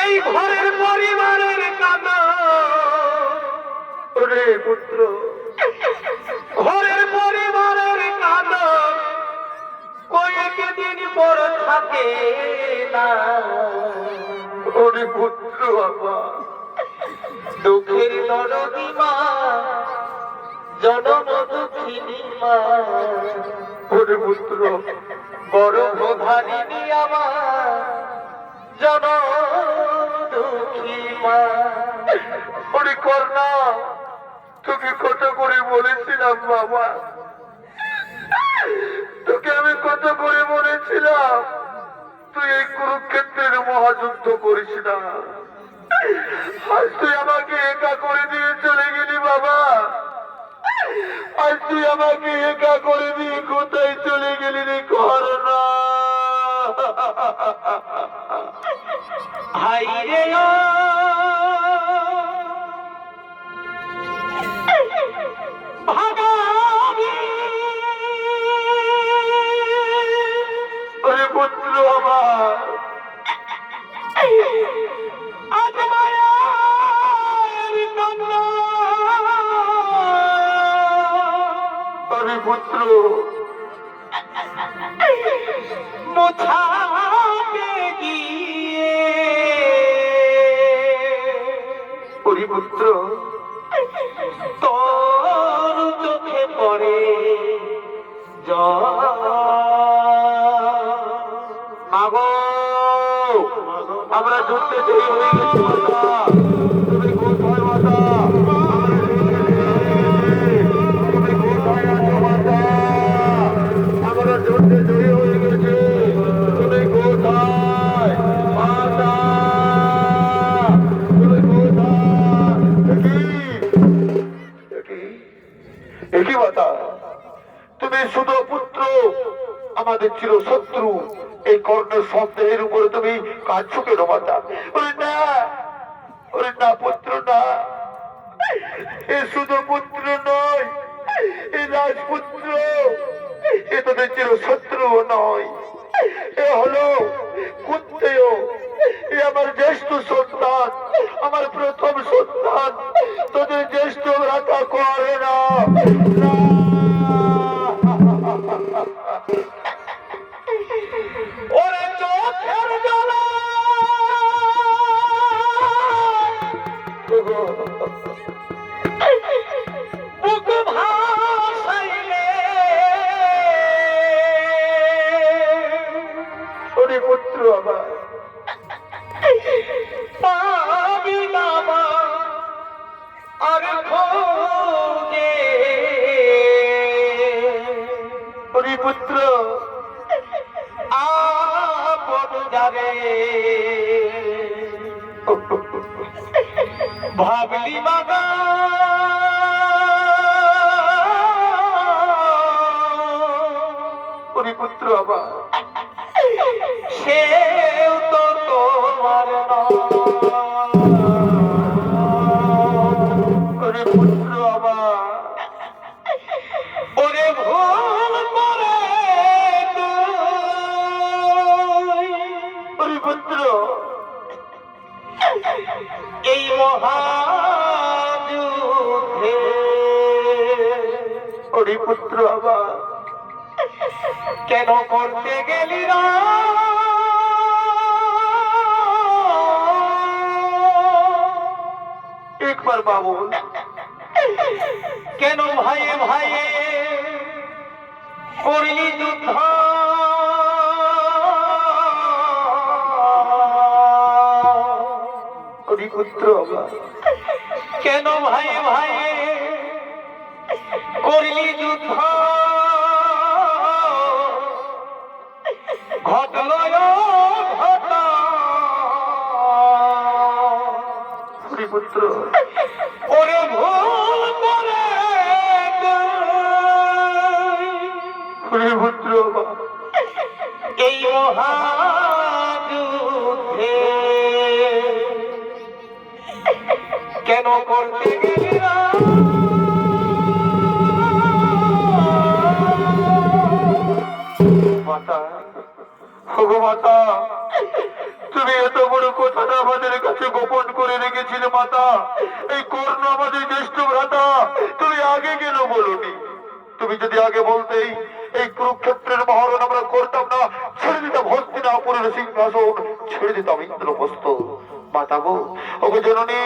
এই ঘরের পরিবারের কান্না রে পুত্র, ঘরের পরিবারের কান্না কয়েকদিন পর থাকে না। ওরে পুত্র বাবা, দুঃখের নরদী মা, জনম দুঃখিনী মা। ওরে পুত্র, গর্ভধারিণী আমার জনম দুঃখী মা। ওরে কর্ণা, তোকে কত করে বলেছিলাম বাবা, তোকে আমি কত করে বলেছিলাম তুই এই কুরুক্ষেত্রের মহাযুদ্ধ করিস না। আজ তুই আমাকে একা করে দিয়ে চলে গেলি বাবা, আজ তুই আমাকে একা করে দিয়ে কোথায় চলে গেলি রে কর্ণা। হাই রে পুত্র আমার, আজ মায়ের কান্না। আরে পুত্র, মোছাতে গিয়ে ওরে পুত্র, তোর চোখে পড়ে আমরা যুদ্ধে জয়ী হয়ে গেছি মাতা, তুমি কোথায় মাতা? তুমি কোথায় আছো মাতা? আমরা যুদ্ধে জয়ী হয়ে গেছি, তুমি কোথায় মাতা? তুমি কোথায়? একই মাতা, তুমি শুধু পুত্র, আমাদের ছিল শত্রু, এই কর্ণের সন্দেহের উপরে তুমি কাঁদছো কেন মাতা? ওরে না, ওরে না পুত্র না, এ শুধু পুত্র নয়, এ রাজপুত্র, এ তোদের ছিল শত্রু নয়, এ হলো কুন্তেয়, এ আমার জ্যেষ্ঠ সন্তান, আমার প্রথম সন্তান, তোদের জ্যেষ্ঠ ভ্রাতা করে না। ওরে চোখের জ্বালা বুক ভাসাইলে, ওরে পুত্র আমার পাবি বাবা আর খোঁজে। ওরে পুত্র, আপন যাবে ভাবলি বাবা, ওরে পুত্র বাবা, সেও তো তোমার ওরে পুত্র বাবা, ওরে ভুল করে ওরে পুত্র, এই মহাযুদ্ধে ওরে পুত্র বাবা কেন করতে গেলি না? একবার বাবু, কেন ভাইয়ে ভাইয়ে করলি যুদ্ধ? পুত্র কেন ভাইয়ে ভাইয়ে করলি যুদ্ধ? ঘটল ঘটা পুত্র, ওরে ভুল করে পুত্র, এই মহাযুদ্ধে কেন করতে গেলি না? মাতা, মাতা, তুমি এত বড় কথাটা আমাদের কাছে গোপন করে রেখেছিলে মাতা। এই কর্ণ আমাদের জ্যেষ্ঠ ভ্রাতা, তুমি আগে কেন বলনি? তুমি যদি আগে বলতেই এই কুরুক্ষেত্রের মহরণ আমরা করতাম না, ছেড়ে দিতাম হস্তিনাপুরের সিংহাসন, ছেড়ে দিতাম ইন্দ্রপ্রস্থ। মাতা গো, ওগো জননী,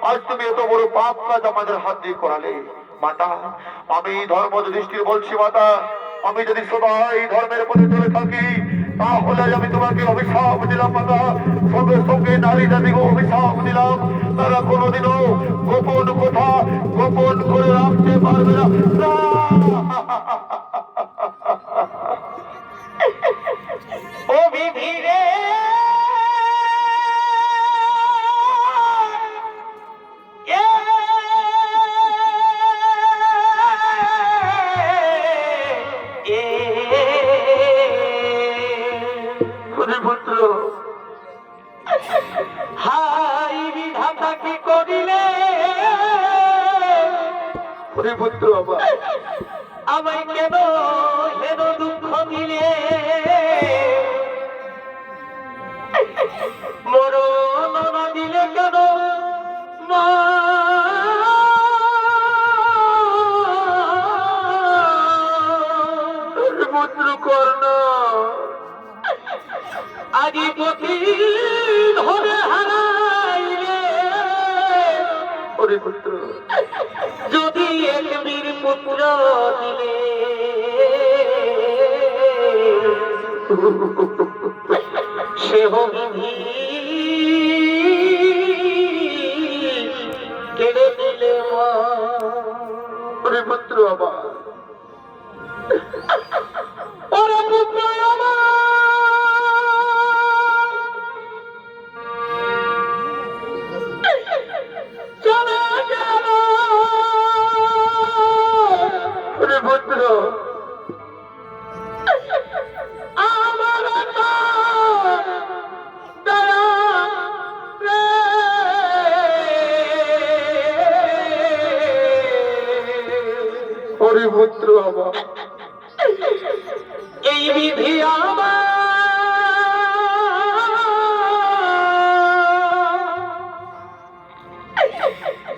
আজ তুমি এত বড় পাপ কাজ আমাদের হাত দিয়ে করালে। মাতা, আমি ধর্ম দৃষ্টির বলছি মাতা, আমি যদি সবাই ধর্মের পথে চলে থাকি, তাহলে আমি তোমাকে অভিশাপ দিলাম মাতা। সঙ্গে সঙ্গে নারী জাতিকে অভিশাপ দিলাম, তারা কোনোদিনও গোপন কথা গোপন করে রাখতে পারবে না। ও বিধিরে পুত্র, হাই বিধাতা কি করিলে পুত্র বাবা, আমায় কেন হেন দুঃখ দিলে, মরণ না দিলে কেন মা, পুত্র কর্ণ, আদিপতি ধরে হারাইলে, পুত্র যদি এক বীর পুত্র দিলে, সে বিধি কেড়ে দিলে মা। পুত্র বাবা, ওরে পুত্র আমার, চলে গেল পুত্র আমার দয়া রে, পুত্র বাবা, এই বিধি আমার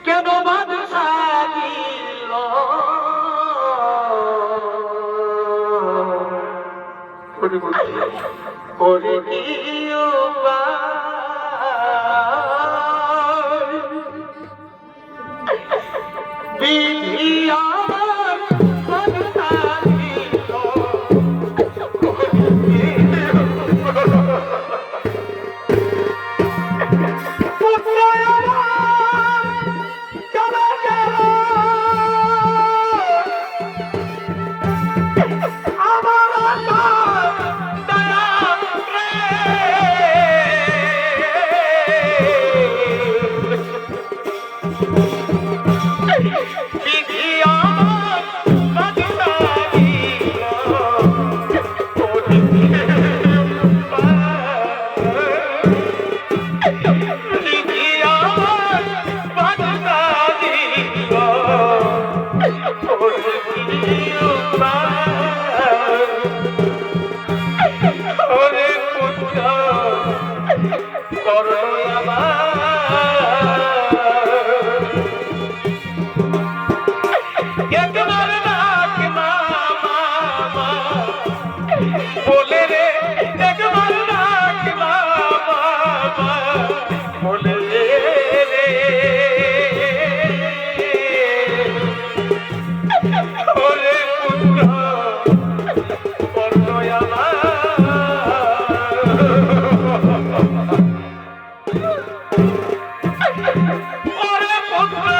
কেন বাদশা দিল, করে দিও বিধি আমার বাদশা দিল, পুত্র আমার চলে গেল আমার দয়া রে, বিধি আমার বাদশা দিল, বিধি আমার বাদশা দিল, ওরে পুত্র করো একবার ডাক মা মা বলে রে, একবার ডাক মা মা বলে রে, ওরে পুত্র করো ওরে পুত্র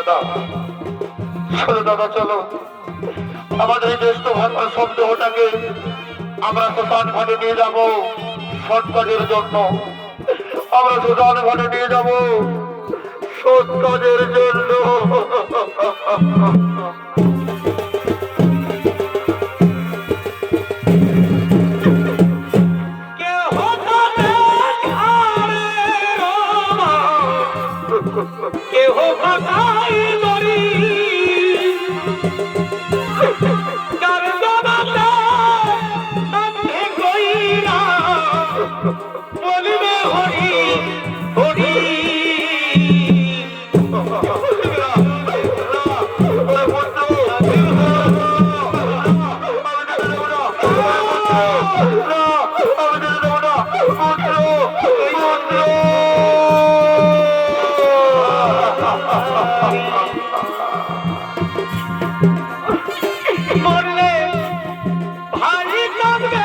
দাদা, শোনো দাদা, চলো আমাদের এই জ্যেষ্ঠ ভাতার শব্দটাকে আমরা শ্মশান ঘাটে নিয়ে যাবো সৎ কাজের জন্য। আমরা শ্মশান ঘাটে নিয়ে যাবো সৎ কাজের জন্য। কেহ থাকে ঘরে রমা, কেহ ভাগাই দড়ি, যার জবাতে অন্ধে কইরা বলিবে হরি হরি। মরলে ভাই কাঁদবে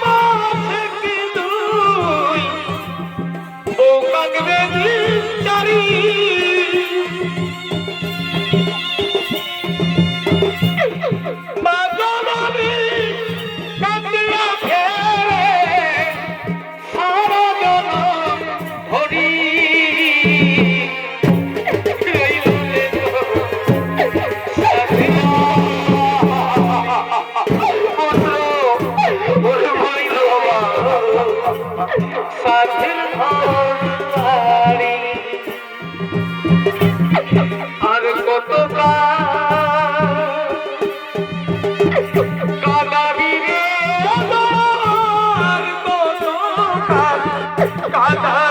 মাসে কি দুই, বউ কাঁদবে চারি, মা জননী কাঁদিয়া ফেরে সারা জনম ধরি। সাথের ভাড়ি আর কত কাদাবি রে, আর কত কাদা